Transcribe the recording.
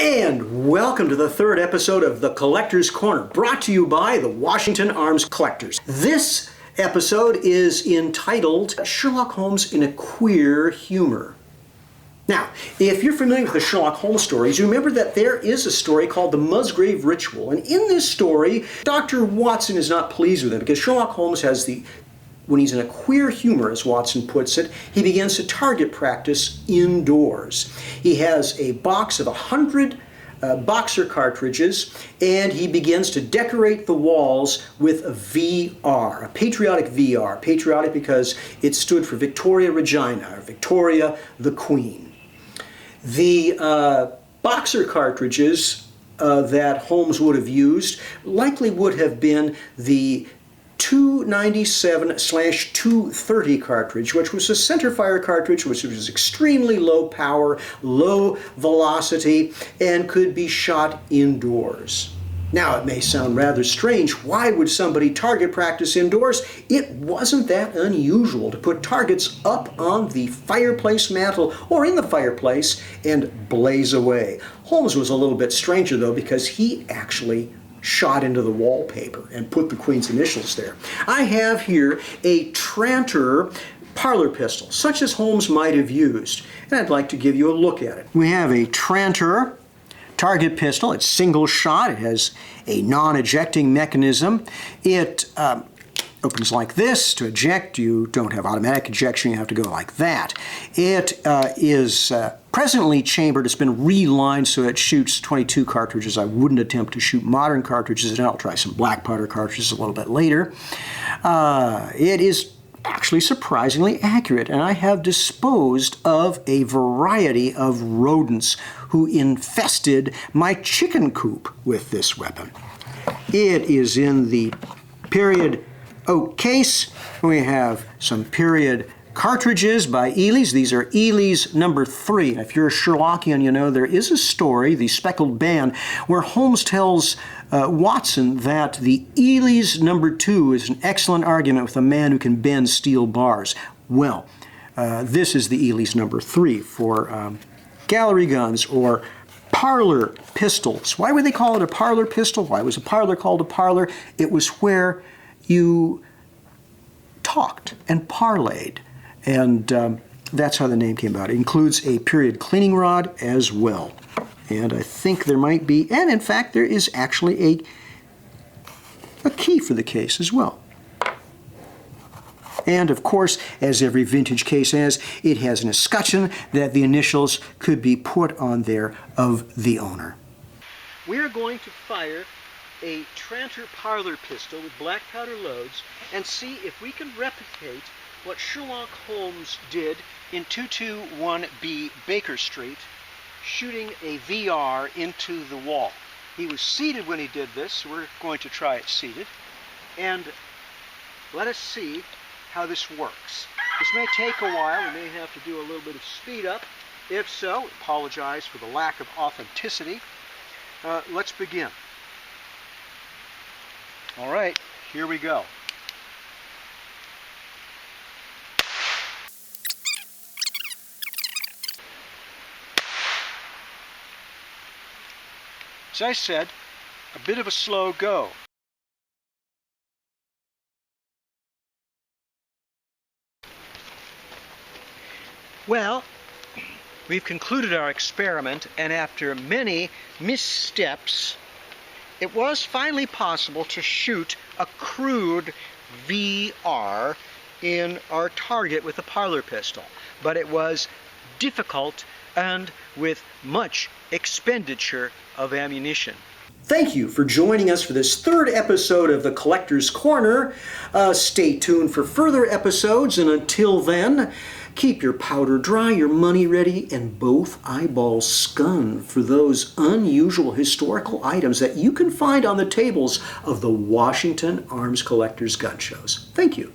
And welcome to the third episode of The Collector's Corner, brought to you by the Washington Arms Collectors. This episode is entitled Sherlock Holmes in a Queer Humor. Now, if you're familiar with the Sherlock Holmes stories, you remember that there is a story called the Musgrave Ritual. And in this story, Dr. Watson is not pleased with him because Sherlock Holmes has when he's in a queer humor, as Watson puts it, he begins to target practice indoors. He has a box of 100 boxer cartridges, and he begins to decorate the walls with a VR, a patriotic VR. Patriotic because it stood for Victoria Regina, or Victoria the Queen. The boxer cartridges that Holmes would have used likely would have been the 297/230 cartridge, which was a centerfire cartridge, which was extremely low power, low velocity, and could be shot indoors. Now, it may sound rather strange. Why would somebody target practice indoors? It wasn't that unusual to put targets up on the fireplace mantle or in the fireplace and blaze away. Holmes was a little bit stranger, though, because he actually shot into the wallpaper and put the Queen's initials there. I have here a Tranter parlor pistol, such as Holmes might have used, and I'd like to give you a look at it. We have a Tranter target pistol. It's single shot. It has a non-ejecting mechanism. It opens like this. To eject, you don't have automatic ejection. You have to go like that. It is presently chambered. It's been relined so it shoots 22 cartridges. I wouldn't attempt to shoot modern cartridges, and I'll try some black powder cartridges a little bit later. It is actually surprisingly accurate, and I have disposed of a variety of rodents who infested my chicken coop with this weapon. It is in the period oak case. We have some period cartridges by Ely's. These are Ely's number 3. If you're a Sherlockian, you know there is a story, The Speckled Band, where Holmes tells Watson that the Ely's number 2 is an excellent argument with a man who can bend steel bars. Well, this is the Ely's number 3 for gallery guns or parlor pistols. Why would they call it a parlor pistol? Why was a parlor called a parlor? It was where you talked and parlayed, and that's how the name came about. It includes a period cleaning rod as well, and I think there might be, and in fact there is actually a key for the case as well. And of course, as every vintage case has, it has an escutcheon that the initials could be put on there of the owner. We are going to fire a Tranter parlor pistol with black powder loads and see if we can replicate what Sherlock Holmes did in 221B Baker Street, shooting a VR into the wall. He was seated when he did this, so we're going to try it seated, and let us see how this works. This may take a while. We may have to do a little bit of speed up. If so, apologize for the lack of authenticity. Let's begin. All right, here we go. As I said, a bit of a slow go. Well, we've concluded our experiment, and after many missteps, it was finally possible to shoot a crude VR in our target with a parlor pistol, but it was difficult and with much expenditure of ammunition. Thank you for joining us for this third episode of The Collector's Corner. Stay tuned for further episodes, and until then, keep your powder dry, your money ready, and both eyeballs scun for those unusual historical items that you can find on the tables of the Washington Arms Collectors gun shows. Thank you.